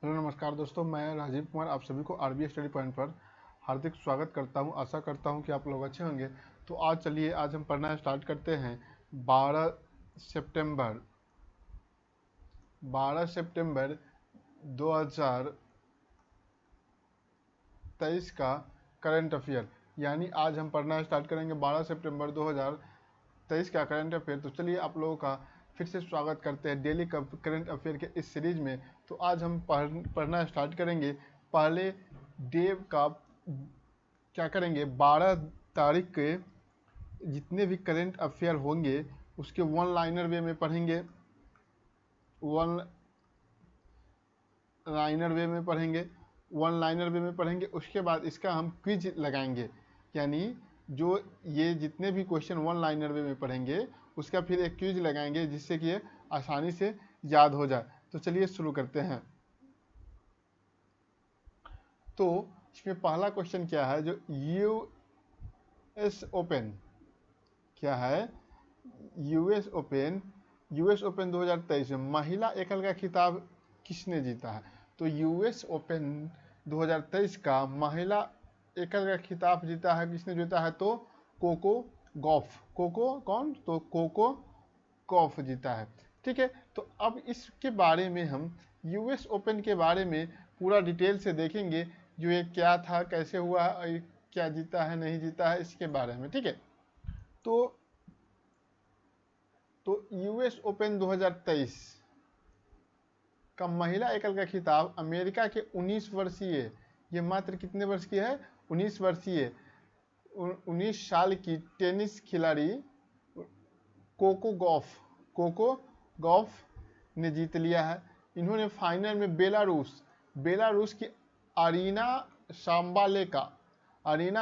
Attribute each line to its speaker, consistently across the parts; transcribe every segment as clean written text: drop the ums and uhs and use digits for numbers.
Speaker 1: Hello नमस्कार दोस्तों, मैं राजीव कुमार आप सभी को आरबीए स्टडी पॉइंट पर हार्दिक स्वागत करता हूं। आशा करता हूं कि आप लोग अच्छे होंगे। तो आज हम पढ़ना स्टार्ट करते हैं। 12 सितंबर 2023 का करंट अफेयर, यानी आज हम पढ़ना स्टार्ट करेंगे 12 सितंबर 2023 का करंट अफेयर। तो चलिए आप लोगों का फिर से स्वागत करते हैं डेली करंट अफेयर के इस सीरीज में। तो आज हम पढ़ना स्टार्ट करेंगे। पहले डे का क्या करेंगे, 12 तारीख के जितने भी करंट अफेयर होंगे उसके वन लाइनर वे में पढ़ेंगे। उसके बाद इसका हम क्विज लगाएंगे, यानी जो ये जितने भी क्वेश्चन वन लाइनर वे में पढ़ेंगे उसका फिर एक क्विज लगाएंगे, जिससे कि ये आसानी से याद हो जाए। तो चलिए शुरू करते हैं। तो इसमें पहला क्वेश्चन क्या है, जो यूएस ओपन क्या है, यूएस ओपन 2023 में महिला एकल का खिताब किसने जीता है। तो यूएस ओपन 2023 का महिला एकल का खिताब जीता है, किसने जीता है, तो कोको गॉफ जीता है। ठीक है, तो अब इसके बारे में हम यूएस ओपन के बारे में पूरा डिटेल से देखेंगे, जो ये क्या था, कैसे हुआ, क्या जीता है नहीं जीता है, इसके बारे में। ठीक है, तो यूएस ओपन 2023 का महिला एकल का खिताब अमेरिका के 19 वर्षीय, ये मात्र कितने वर्ष की है, 19 वर्षीय 19 साल की टेनिस खिलाड़ी कोको गॉफ ने जीत लिया है। इन्होंने फाइनल में बेलारूस की अरीना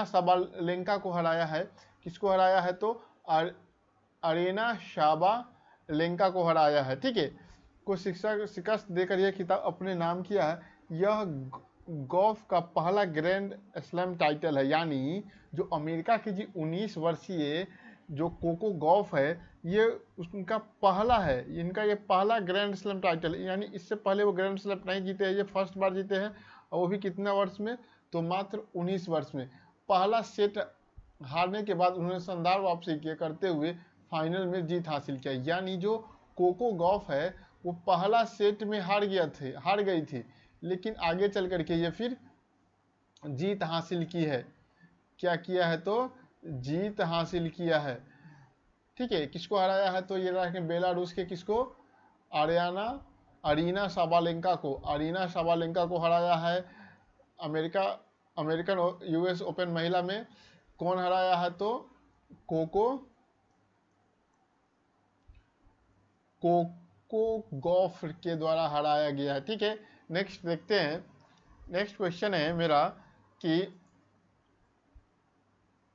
Speaker 1: साबालेंका को हराया है। किसको हराया है, तो अरीना साबालेंका को हराया है। ठीक है, को शिकस्त देकर यह खिताब अपने नाम किया है। यह गॉफ का पहला ग्रैंड स्लैम टाइटल है, यानी जो अमेरिका की जी 19 वर्षीय जो कोको गॉफ है, ये उनका पहला है, इनका ये पहला ग्रैंड स्लैम टाइटल, यानी इससे पहले वो ग्रैंड स्लैम नहीं जीते हैं, ये फर्स्ट बार जीते हैं। और वो भी कितना वर्ष में, तो मात्र 19 वर्ष में। पहला सेट हारने के बाद उन्होंने शानदार वापसी करते हुए फाइनल में जीत हासिल किया। यानी जो कोको गॉफ है वो पहला सेट में हार गई थी, लेकिन आगे चल करके ये फिर जीत हासिल की है। क्या किया है, तो जीत हासिल किया है। ठीक है, किसको हराया है, तो ये रखें बेलारूस के किसको, अरीना साबालेंका को हराया है। अमेरिकन यूएस ओपन महिला में कौन हराया है, तो कोको गॉफ के द्वारा हराया गया है। ठीक है, नेक्स्ट देखते हैं। नेक्स्ट क्वेश्चन है मेरा कि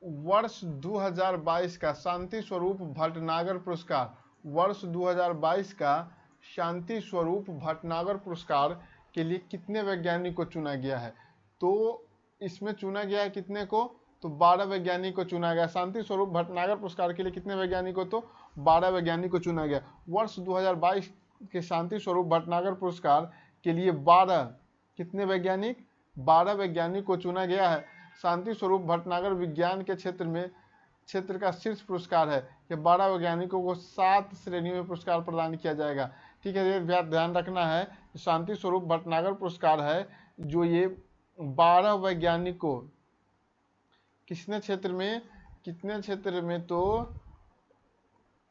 Speaker 1: वर्ष 2022 का शांति स्वरूप भटनागर पुरस्कार, वर्ष 2022 का शांति स्वरूप भटनागर पुरस्कार के लिए कितने वैज्ञानिक को चुना गया है। तो इसमें चुना गया है कितने को, तो 12 वैज्ञानिक को चुना गया। शांति स्वरूप भटनागर पुरस्कार के लिए कितने वैज्ञानिक को, तो 12 वैज्ञानिक को चुना गया। वर्ष 2022 के शांति स्वरूप भटनागर पुरस्कार के लिए 12 वैज्ञानिक को चुना गया है। शांति स्वरूप भटनागर विज्ञान के क्षेत्र का शीर्ष पुरस्कार है। ये 12 वैज्ञानिकों को 7 श्रेणियों में पुरस्कार प्रदान किया जाएगा। ठीक है, ये ध्यान रखना है, शांति स्वरूप भटनागर पुरस्कार है जो ये 12 वैज्ञानिकों कितने क्षेत्र में, तो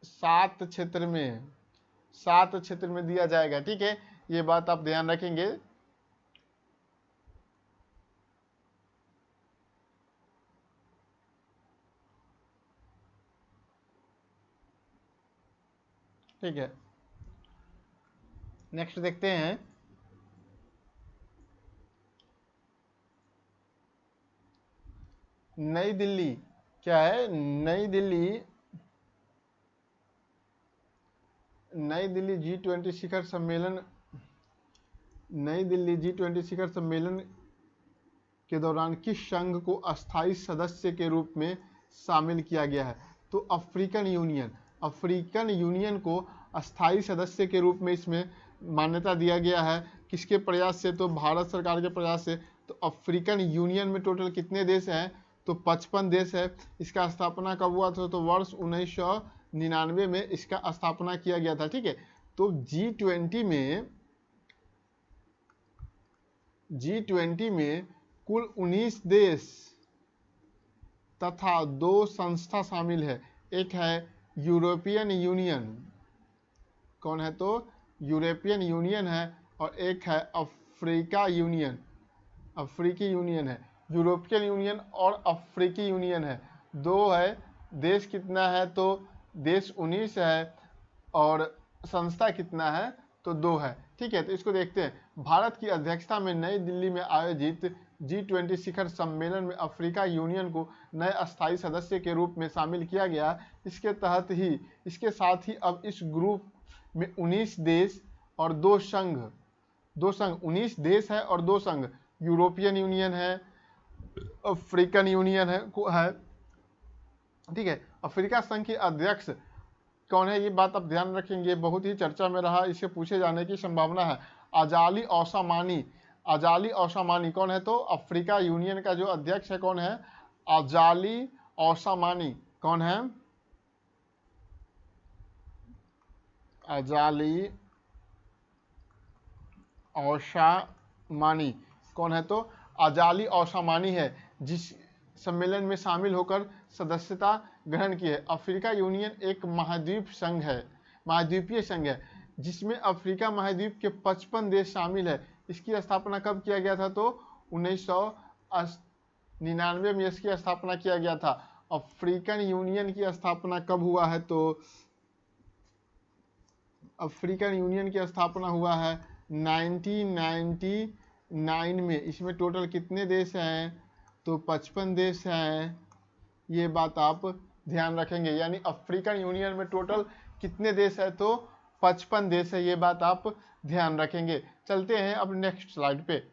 Speaker 1: 7 क्षेत्र में दिया जाएगा। ठीक है, ये बात आप ध्यान रखेंगे। ठीक है, नेक्स्ट देखते हैं। नई दिल्ली क्या है, नई दिल्ली G20 शिखर सम्मेलन के दौरान किस संघ को अस्थायी सदस्य के रूप में शामिल किया गया है, तो अफ्रीकन यूनियन को अस्थायी सदस्य के रूप में इसमें मान्यता दिया गया है। किसके प्रयास से, तो भारत सरकार के प्रयास से। तो अफ्रीकन यूनियन में टोटल कितने देश हैं, तो 55 देश है। इसका स्थापना कब हुआ था, तो वर्ष 1999 में इसका स्थापना किया गया था। ठीक है, तो G20 में कुल 19 देश तथा 2 संस्था शामिल है। एक है यूरोपियन यूनियन, कौन है, तो यूरोपियन यूनियन है, और एक है अफ्रीकी यूनियन है। यूरोपियन यूनियन और अफ्रीकी यूनियन है, 2 है। देश कितना है, तो देश 19 है, और संस्था कितना है, तो 2 है। ठीक है, तो इसको देखते हैं। भारत की अध्यक्षता में नई दिल्ली में आयोजित G20 शिखर सम्मेलन में अफ्रीका यूनियन को नए अस्थायी सदस्य के रूप में शामिल किया गया। इसके साथ ही अब इस ग्रुप में 19 देश और 2 संघ 19 देश है और 2 संघ, यूरोपियन यूनियन है, अफ्रीकन यूनियन है। ठीक है, अफ्रीका संघ के अध्यक्ष कौन है, ये बात आप ध्यान रखेंगे, बहुत ही चर्चा में रहा, इसे पूछे जाने की संभावना है। अजाली ओसामानी कौन है, तो अफ्रीका यूनियन का जो अध्यक्ष है कौन है, अजाली ओसामानी। कौन है, अजाली ओसामानी कौन है, तो अजाली ओसामानी है, जिस सम्मेलन में शामिल होकर सदस्यता ग्रहण की है। अफ्रीका यूनियन एक महाद्वीपीय संघ है जिसमें अफ्रीका महाद्वीप के 55 देश शामिल है। इसकी स्थापना कब किया गया था, तो 1999 में इसकी स्थापना किया गया था। अफ्रीकन यूनियन की स्थापना कब हुआ है, तो अफ्रीकन यूनियन की स्थापना हुआ है 1999 में। इसमें टोटल कितने देश हैं, तो 55 देश हैं। ये बात आप ध्यान रखेंगे, यानी अफ्रीकन यूनियन में टोटल कितने देश है, तो 55 देश है। ये बात आप ध्यान रखेंगे। चलते हैं अब नेक्स्ट स्लाइड पे।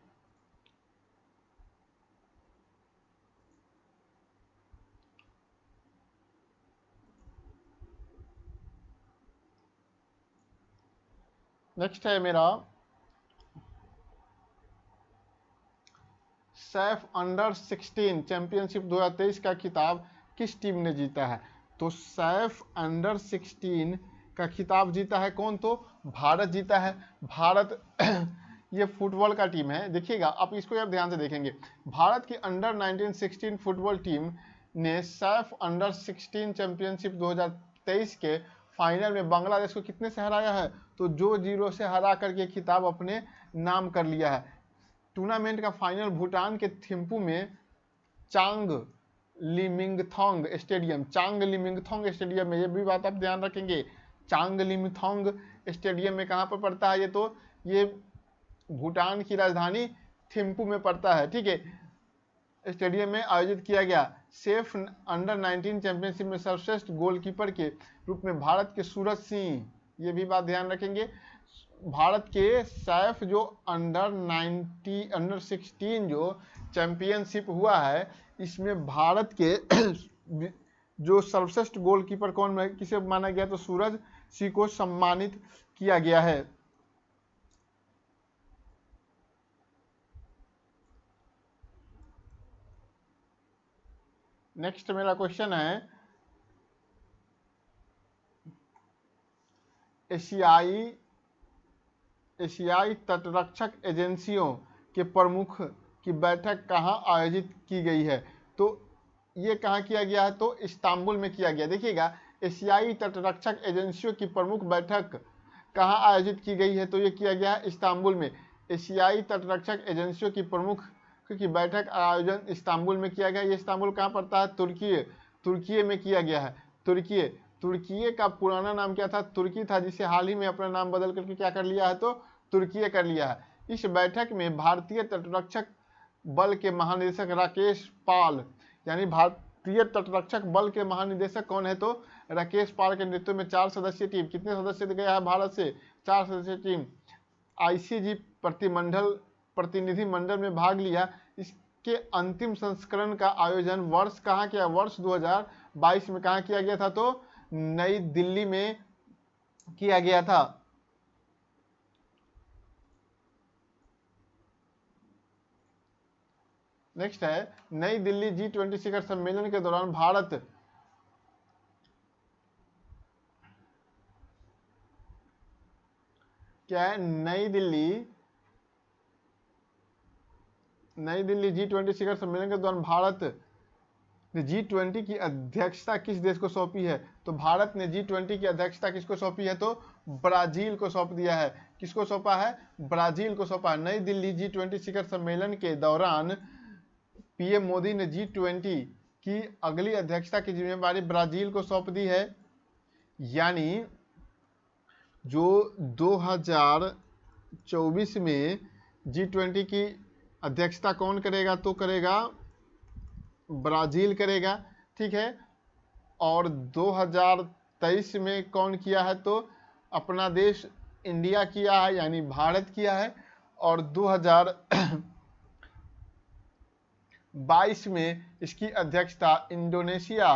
Speaker 1: नेक्स्ट है मेरा सैफ अंडर 16 चैंपियनशिप 2023 का खिताब किस टीम ने जीता है, तो सैफ अंडर 16 का खिताब जीता है कौन, तो भारत जीता है। भारत ये फुटबॉल का टीम है, देखिएगा आप इसको आप ध्यान से देखेंगे। भारत की अंडर 1916 फुटबॉल टीम ने सैफ अंडर 16 चैंपियनशिप 2023 के फाइनल में बांग्लादेश को कितने से हराया है, तो 2-0 से हरा करके खिताब अपने नाम कर लिया है। टूर्नामेंट का फाइनल भूटान के थिम्पू में चांग लिमिंगथोंग स्टेडियम में, ये भी बात आप ध्यान रखेंगे। चांग लिमिंगथोंग स्टेडियम में कहाँ पर पड़ता है, ये भूटान की राजधानी थिम्पू में पड़ता है। ठीक है, स्टेडियम में आयोजित किया गया। सेफ अंडर 19 चैंपियनशिप में सर्वश्रेष्ठ गोलकीपर के रूप में भारत के सूरज सिंह, ये भी बात ध्यान रखेंगे। भारत के सैफ जो अंडर 16 जो चैंपियनशिप हुआ है, इसमें भारत के जो सर्वश्रेष्ठ गोलकीपर कौन किसे माना गया, तो सूरज सिंह को सम्मानित किया गया है। नेक्स्ट मेरा क्वेश्चन है, एशियाई तटरक्षक एजेंसियों के प्रमुख की बैठक कहाँ आयोजित की गई है, तो ये कहाँ किया गया है, तो इस्तांबुल में किया गया। देखिएगा, एशियाई तटरक्षक एजेंसियों की प्रमुख बैठक कहाँ आयोजित की गई है, तो ये किया गया है इस्तांबुल में। एशियाई तटरक्षक एजेंसियों की प्रमुख की बैठक आयोजन इस्तांबुल में किया गया। ये इस्तांबुल कहाँ पड़ता है, तुर्की में किया गया है। तुर्की का पुराना नाम क्या था, तुर्की था, जिसे हाल ही में अपना नाम बदल करके क्या कर लिया है, तो तुर्की कर लिया है। इस बैठक में भारतीय तटरक्षक बल के महानिदेशक राकेश पाल, यानी भारतीय तटरक्षक बल के महानिदेशक कौन है, तो राकेश पाल के नेतृत्व में 4 सदस्यीय टीम, कितने सदस्य गया है भारत से, 4 सदस्यीय टीम आईसीजी प्रतिनिधि मंडल में भाग लिया। इसके अंतिम संस्करण का आयोजन वर्ष कहाँ किया, वर्ष 2022 में कहाँ किया गया था, तो नई दिल्ली में किया गया था। नेक्स्ट है नई दिल्ली G20 शिखर सम्मेलन के दौरान भारत क्या है, नई दिल्ली G20 शिखर सम्मेलन के दौरान भारत ने G20 की अध्यक्षता किस देश को सौंपी है? तो भारत ने G20 की अध्यक्षता किसको सौंपी है? तो ब्राजील को सौंप दिया है। किसको सौंपा है? ब्राजील को सौंपा। नई दिल्ली G20 शिखर सम्मेलन के दौरान पीएम मोदी ने G20 की अगली अध्यक्षता की जिम्मेदारी ब्राजील को सौंप दी है। यानी जो 2024 में G20 की अध्यक्षता कौन करेगा? तो करेगा ब्राजील करेगा, ठीक है। और 2023 में कौन किया है? तो अपना देश इंडिया किया है, यानी भारत किया है। और 2022 में इसकी अध्यक्षता इंडोनेशिया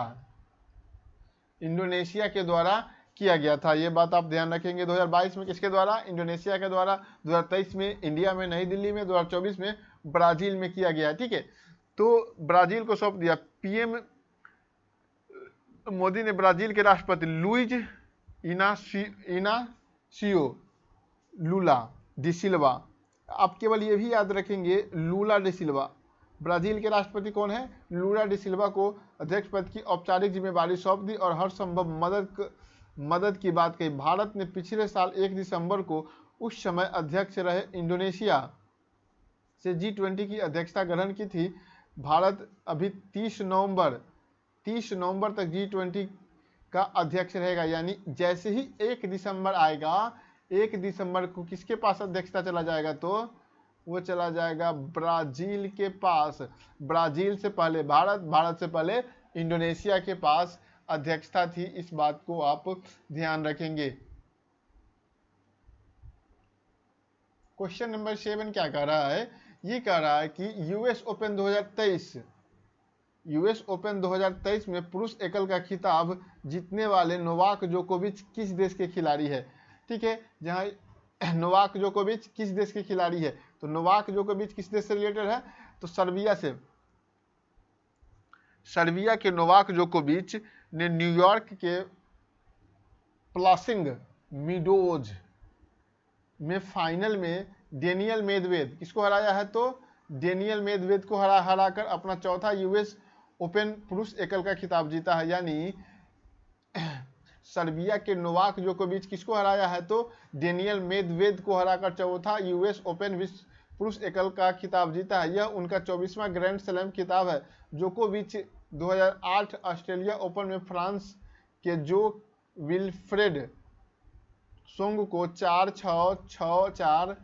Speaker 1: के द्वारा किया गया था। ये बात आप ध्यान रखेंगे। 2022 में किसके द्वारा? इंडोनेशिया के द्वारा। 2023 में इंडिया में नई दिल्ली में, 2024 में ब्राजील में किया गया, ठीक है। तो ब्राजील को सौंप दिया। पीएम मोदी ने ब्राजील के राष्ट्रपति लुइज इनासियो लूला डी सिल्वा, आप केवल ये भी याद रखेंगे लूला डी सिल्वा, ब्राजील के राष्ट्रपति कौन है? लूला डी सिल्वा को अध्यक्ष पद की औपचारिक जिम्मेदारी सौंप दी और हर संभव मदद की बात कही। भारत ने पिछले साल 1 दिसंबर को उस समय अध्यक्ष रहे इंडोनेशिया से G20 की अध्यक्षता ग्रहण की थी। भारत अभी 30 नवंबर तक G20 का अध्यक्ष रहेगा। यानी जैसे ही 1 दिसंबर आएगा, 1 दिसंबर को किसके पास अध्यक्षता चला जाएगा? तो वो चला जाएगा ब्राजील के पास। ब्राजील से पहले भारत, भारत से पहले इंडोनेशिया के पास अध्यक्षता थी। इस बात को आप ध्यान रखेंगे। क्वेश्चन नंबर 7 क्या कह रहा है? ये कह रहा है कि यूएस ओपन 2023 में पुरुष एकल का खिताब जीतने वाले नोवाक जोकोविच किस देश के खिलाड़ी है? ठीक है, जहां नोवाक जोकोविच किस देश के खिलाड़ी है? तो नोवाक जोकोविच किस देश से रिलेटेड है? तो सर्बिया से। सर्बिया के नोवाक जोकोविच ने न्यूयॉर्क के प्लासिंग मीडोज में फाइनल में डेनियल मेदवेद किसको हराया है? तो डेनियल मेदवेद को हराकर अपना चौथा यूएस ओपन पुरुष एकल का खिताब जीता है। यानी सर्बिया के नोवाक जोकोविच किसको हराया है? तो डेनियल मेदवेद को हराकर चौथा यूएस ओपन विश्व पुरुष एकल का खिताब जीता है। यह उनका 24वां ग्रैंड स्लैम खिताब है। जोकोविच 2008 ऑस्ट्रेलिया ओपन में फ्रांस के जो विल्फ्रेड सोंग को 4-6, 6-4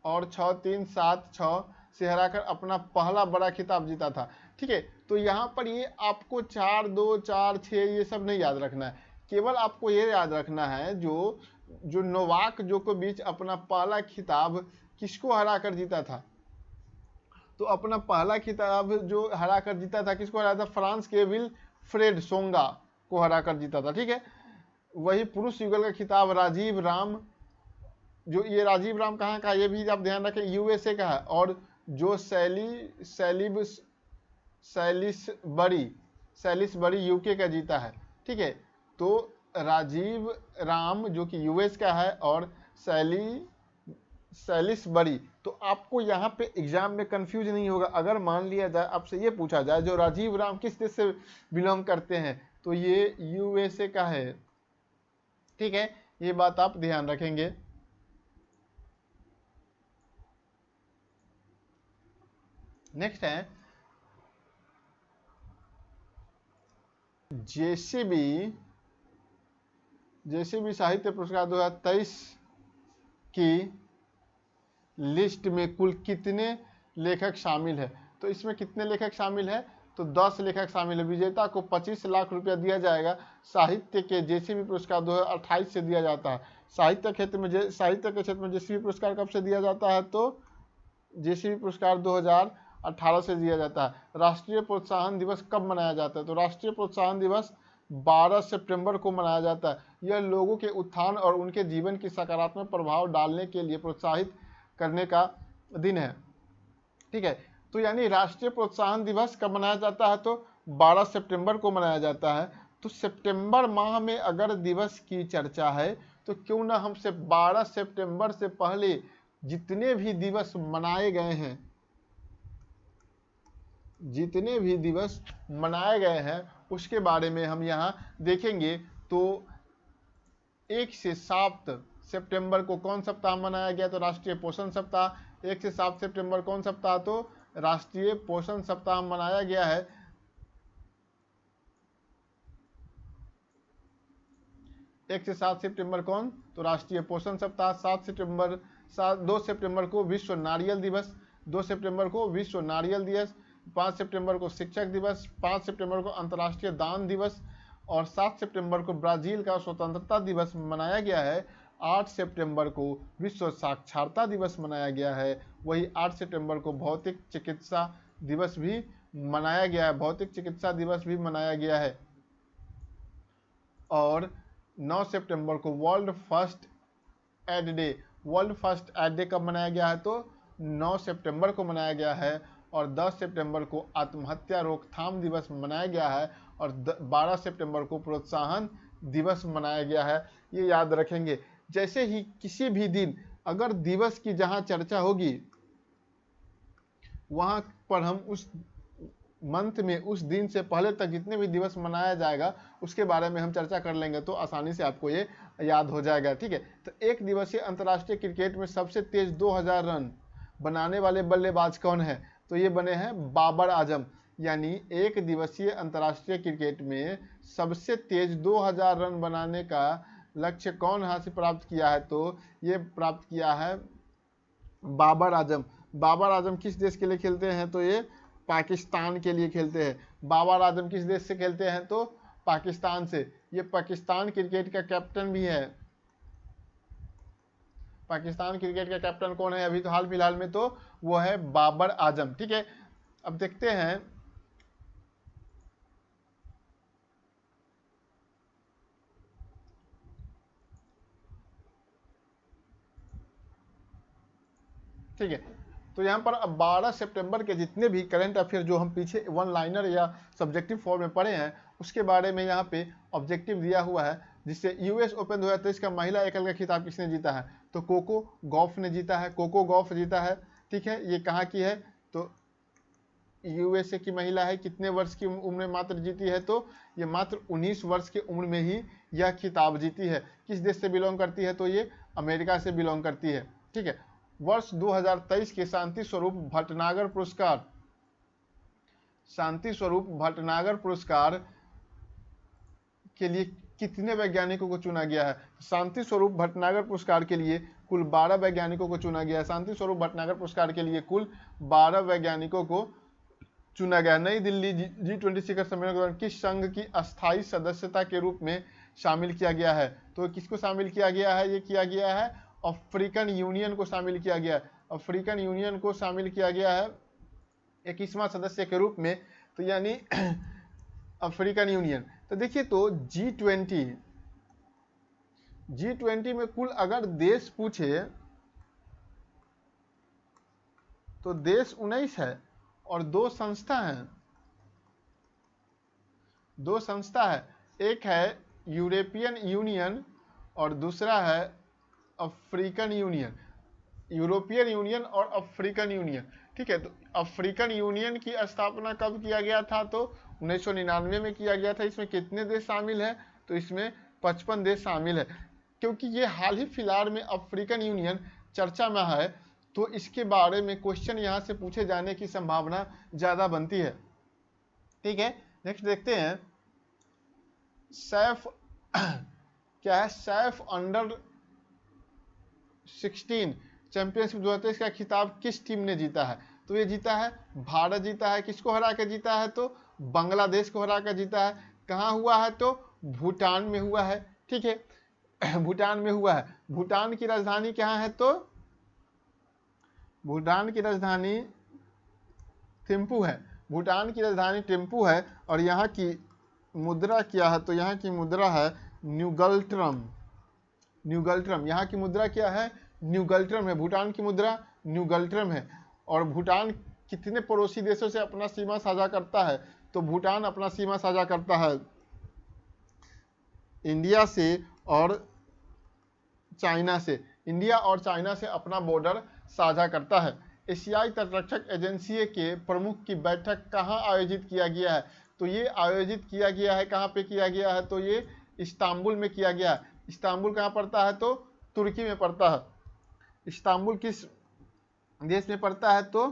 Speaker 1: और 6-3, 7-6 से हराकर अपना पहला बड़ा खिताब जीता था। ठीक है, तो यहाँ पर ये आपको 4-2, 4-6 ये सब नहीं याद रखना है। केवल आपको ये याद रखना है जो नोवाक जोकोविच अपना पहला खिताब किसको हराकर जीता था? तो अपना पहला खिताब जो हराकर जीता था, किसको हराया था? फ्रांस के विल्फ्रेड सोंगा को हराकर जीता था। ठीक है, वही पुरुष युगल का खिताब राजीव राम, जो ये राजीव राम कहाँ का, ये भी आप ध्यान रखें, यूएसए का है। और जो सैलिस बड़ी यूके का जीता है। ठीक है, तो राजीव राम जो कि यूएस का है और सैलिस बड़ी। तो आपको यहाँ पे एग्जाम में कंफ्यूज नहीं होगा। अगर मान लिया जाए, आपसे ये पूछा जाए जो राजीव राम किस देश से बिलोंग करते हैं, तो ये यूएसए का है। ठीक है, ये बात आप ध्यान रखेंगे। नेक्स्ट है जेसीबी साहित्य पुरस्कार 2023 की लिस्ट में कुल कितने लेखक शामिल है? तो इसमें कितने लेखक शामिल है? तो 10 लेखक शामिल है। विजेता को 25 लाख रुपया दिया जाएगा। साहित्य के जेसीबी पुरस्कार 2028 से दिया जाता है। साहित्य के क्षेत्र में जेसीबी पुरस्कार कब से दिया जाता है? तो जेसीबी पुरस्कार 2018 से दिया जाता है। राष्ट्रीय प्रोत्साहन दिवस कब मनाया जाता है? तो राष्ट्रीय प्रोत्साहन दिवस 12 सितंबर को मनाया जाता है। यह लोगों के उत्थान और उनके जीवन की सकारात्मक प्रभाव डालने के लिए प्रोत्साहित करने का दिन है। ठीक है, तो यानी राष्ट्रीय प्रोत्साहन दिवस कब मनाया जाता है? तो 12 सितंबर को मनाया जाता है। तो सितंबर माह में अगर दिवस की चर्चा है तो क्यों ना हमसे 12 सितंबर से पहले जितने भी दिवस मनाए गए हैं, जितने भी दिवस मनाए गए हैं उसके बारे में हम यहाँ देखेंगे। तो 1 से 7 सितंबर को कौन सप्ताह मनाया गया? तो राष्ट्रीय पोषण सप्ताह। 1 से 7 सितंबर कौन सप्ताह? तो राष्ट्रीय पोषण सप्ताह मनाया गया है। 1 से 7 सितंबर कौन? तो राष्ट्रीय पोषण सप्ताह। 2 सितंबर को विश्व नारियल दिवस, 2 सितंबर को विश्व नारियल दिवस, 5 सितंबर को शिक्षक दिवस, 5 सितंबर को अंतर्राष्ट्रीय दान दिवस और 7 सितंबर को ब्राजील का स्वतंत्रता दिवस मनाया गया है। 8 सितंबर को विश्व साक्षरता दिवस मनाया गया है। वही 8 सितंबर को भौतिक चिकित्सा दिवस भी मनाया गया है, भौतिक चिकित्सा दिवस भी मनाया गया है। और 9 सितंबर को world first aid day, world first aid day कब मनाया गया है? तो 9 सितंबर को मनाया गया है। और 10 सितंबर को आत्महत्या रोकथाम दिवस मनाया गया है और 12 सितंबर को प्रोत्साहन दिवस मनाया गया है। ये याद रखेंगे। जैसे ही किसी भी दिन अगर दिवस की जहां चर्चा होगी वहां पर हम उस मंथ में उस दिन से पहले तक जितने भी दिवस मनाया जाएगा उसके बारे में हम चर्चा कर लेंगे, तो आसानी से आपको ये याद हो जाएगा। ठीक है, तो एक दिवसीय अंतर्राष्ट्रीय क्रिकेट में सबसे तेज 2000 रन बनाने वाले बल्लेबाज कौन है? तो ये बने हैं बाबर आजम। यानी एक दिवसीय अंतर्राष्ट्रीय क्रिकेट में सबसे तेज 2000 रन बनाने का लक्ष्य कौन हासिल प्राप्त किया है? तो ये प्राप्त किया है बाबर आजम। बाबर आजम किस देश के लिए खेलते हैं? तो ये पाकिस्तान के लिए खेलते हैं। बाबर आजम किस देश से खेलते हैं? तो पाकिस्तान से। ये पाकिस्तान क्रिकेट का कैप्टन भी है। पाकिस्तान क्रिकेट का कैप्टन कौन है अभी तो हाल फिलहाल में? तो वो है बाबर आजम। ठीक है, अब देखते हैं ठीक है, तो यहाँ पर अब 12 सितंबर के जितने भी करंट अफेयर जो हम पीछे वन लाइनर या सब्जेक्टिव फॉर्म में पढ़े हैं उसके बारे में यहाँ पे ऑब्जेक्टिव दिया हुआ है। जिससे यूएस ओपन 2023 का महिला एकल का खिताब किसने जीता है? तो कोको गॉफ ने जीता है, कोको गॉफ जीता है। ठीक है, ये कहाँ की है? तो यूएसए की महिला है। कितने वर्ष की उम्र में मात्र जीती है? तो ये मात्र 19 वर्ष की उम्र में ही यह खिताब जीती है। किस देश से बिलोंग करती है? तो ये अमेरिका से बिलोंग करती है। ठीक है, वर्ष 2023 के शांति स्वरूप भटनागर पुरस्कार, शांति स्वरूप भटनागर पुरस्कार के लिए कितने वैज्ञानिकों को चुना गया है? शांति स्वरूप भटनागर पुरस्कार के लिए कुल 12 वैज्ञानिकों को चुना गया है। शांति स्वरूप भटनागर पुरस्कार के लिए कुल 12 वैज्ञानिकों को चुना गया। नई दिल्ली G20 शिखर सम्मेलन के दौरान किस संघ की अस्थायी सदस्यता के रूप में शामिल किया गया है? तो किसको शामिल किया गया है? ये किया गया है अफ्रीकन यूनियन को शामिल किया गया है। अफ्रीकन यूनियन को शामिल किया गया है 21वां सदस्य के रूप में। तो यानी अफ्रीकन यूनियन। तो देखिए, तो G20 में कुल अगर देश पूछे तो देश 19 है और दो संस्था हैं। दो संस्था है, एक है यूरोपियन यूनियन और दूसरा है अफ्रीकन यूनियन। यूरोपियन यूनियन और अफ्रीकन यूनियन। ठीक है, तो अफ्रीकन यूनियन की स्थापना कब किया गया था? तो 1999 में किया गया था। इसमें कितने देश शामिल हैं? तो इसमें 55 देश शामिल है। क्योंकि ये हाल ही फिलहाल में अफ्रीकन यूनियन चर्चा में है तो इसके बारे में क्वेश्चन यहाँ से पूछे जाने की संभावना ज़्यादा बनती है। ठीक है, नेक्स्ट देखते हैं सैफ क्या है? सैफ अंडर 16 चैंपियनशिप 2023 का खिताब किस टीम ने जीता है? तो ये जीता है भारत जीता है। किसको हरा कर जीता है? तो बांग्लादेश को हरा कर जीता है। कहाँ हुआ है? तो भूटान में हुआ है। ठीक है, भूटान में हुआ है। भूटान की राजधानी क्या है? तो भूटान की राजधानी थिम्पू है। भूटान की राजधानी थिम्पू है। और यहाँ की मुद्रा क्या है? तो यहाँ की मुद्रा है न्यूगल्ट्रम। न्यूगल्ट्रम, यहाँ की मुद्रा क्या है? न्यूगल्ट्रम है। भूटान की मुद्रा न्यूगल्ट्रम है। और भूटान कितने पड़ोसी देशों से अपना सीमा साझा करता है? तो भूटान अपना सीमा साझा करता है इंडिया से और चाइना से। इंडिया और चाइना से अपना बॉर्डर साझा करता है। एशियाई तटरक्षक एजेंसी के प्रमुख की बैठक कहाँ आयोजित किया गया है? तो ये आयोजित किया गया है, कहाँ पे किया गया है? तो ये इस्तांबुल में किया गया है। इस्तांबुल कहाँ पड़ता है? तो तुर्की में पड़ता है। इस्तांबुल किस देश में पड़ता है? तो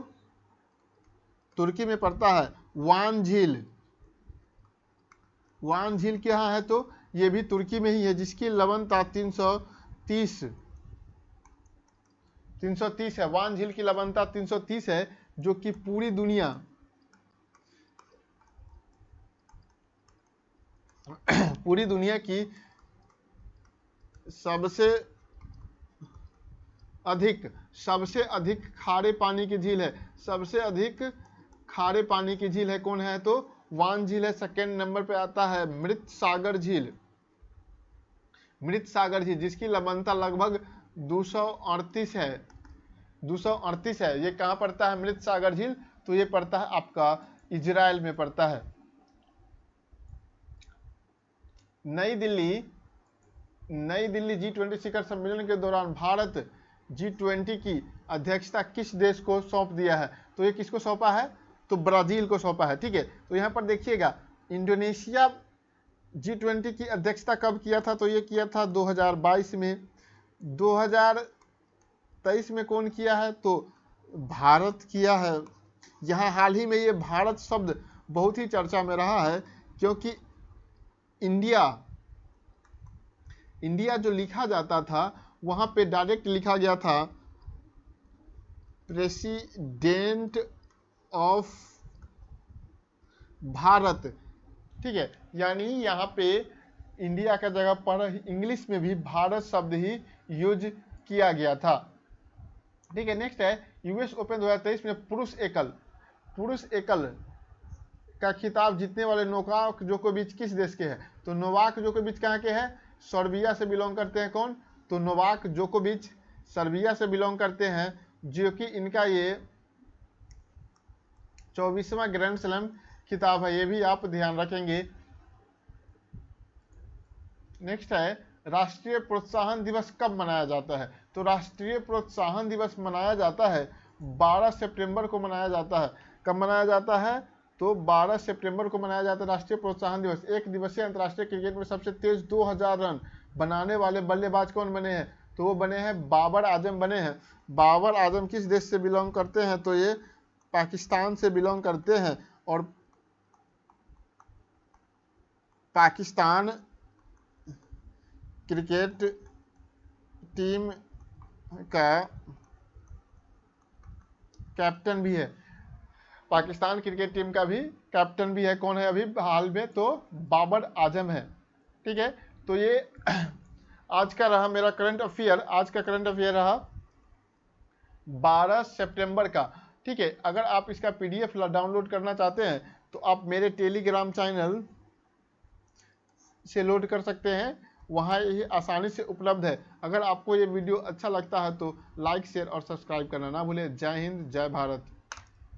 Speaker 1: तुर्की में पड़ता है। वान झील, वान झील कहाँ है? तो ये भी तुर्की में ही है, जिसकी लंबाई 330 है। वान झील की लंबाई 330 है, जो कि पूरी दुनिया की सबसे अधिक खारे पानी की झील है। सबसे अधिक खारे पानी की झील है कौन है? तो वान झील है। सेकेंड नंबर पे आता है मृत सागर झील। मृत सागर झील जिसकी लंबाई लगभग 238 है। 238 है। ये कहाँ पड़ता है मृत सागर झील? तो ये पड़ता है आपका इजराइल में पड़ता है। नई दिल्ली G20 शिखर सम्मेलन के दौरान भारत G20 की अध्यक्षता किस देश को सौंप दिया है? तो ये किसको सौंपा है? तो ब्राजील को सौंपा है। ठीक है, तो यहाँ पर देखिएगा इंडोनेशिया G20 की अध्यक्षता कब किया था? तो ये किया था 2022 में। 2023 में कौन किया है? तो भारत किया है। यहाँ हाल ही में ये भारत शब्द बहुत ही चर्चा में रहा है, क्योंकि इंडिया जो लिखा जाता था वहां पे डायरेक्ट लिखा गया था प्रेसिडेंट ऑफ भारत। ठीक है, यानी यहाँ पे इंडिया का जगह पर इंग्लिश में भी भारत शब्द ही यूज किया गया था। ठीक है, नेक्स्ट है यूएस ओपन 2023 में पुरुष एकल का खिताब जीतने वाले नोवाक जोकोविच किस देश के हैं? तो नोवाक जोकोविच कहाँ के हैं? सर्बिया से बिलोंग करते हैं। कौन? तो नोवाक जोकोविच सर्बिया से बिलोंग करते हैं, जो कि इनका ये 24वां ग्रैंड स्लैम खिताब है। ये भी आप ध्यान रखेंगे। नेक्स्ट है राष्ट्रीय प्रोत्साहन दिवस कब मनाया जाता है? तो राष्ट्रीय प्रोत्साहन दिवस मनाया जाता है 12 सितंबर को मनाया जाता है। कब मनाया जाता है? तो 12 सितंबर को मनाया जाता है राष्ट्रीय प्रोत्साहन दिवस। एक दिवसीय अंतर्राष्ट्रीय क्रिकेट में सबसे तेज 2000 रन बनाने वाले बल्लेबाज कौन बने हैं? तो वो बने हैं बाबर आजम बने हैं। बाबर आजम किस देश से बिलोंग करते हैं? तो ये पाकिस्तान से बिलोंग करते हैं, और पाकिस्तान क्रिकेट टीम का कैप्टन भी है। पाकिस्तान क्रिकेट टीम का भी कैप्टन भी है। कौन है अभी हाल में? तो बाबर आजम है। ठीक है, तो ये आज का रहा मेरा करंट अफेयर। आज का करंट अफेयर रहा 12 सितंबर का। ठीक है, अगर आप इसका PDF डाउनलोड करना चाहते हैं तो आप मेरे टेलीग्राम चैनल से लोड कर सकते हैं, वहाँ ये आसानी से उपलब्ध है। अगर आपको ये वीडियो अच्छा लगता है तो लाइक, शेयर और सब्सक्राइब करना ना भूलें। जय हिंद, जय भारत।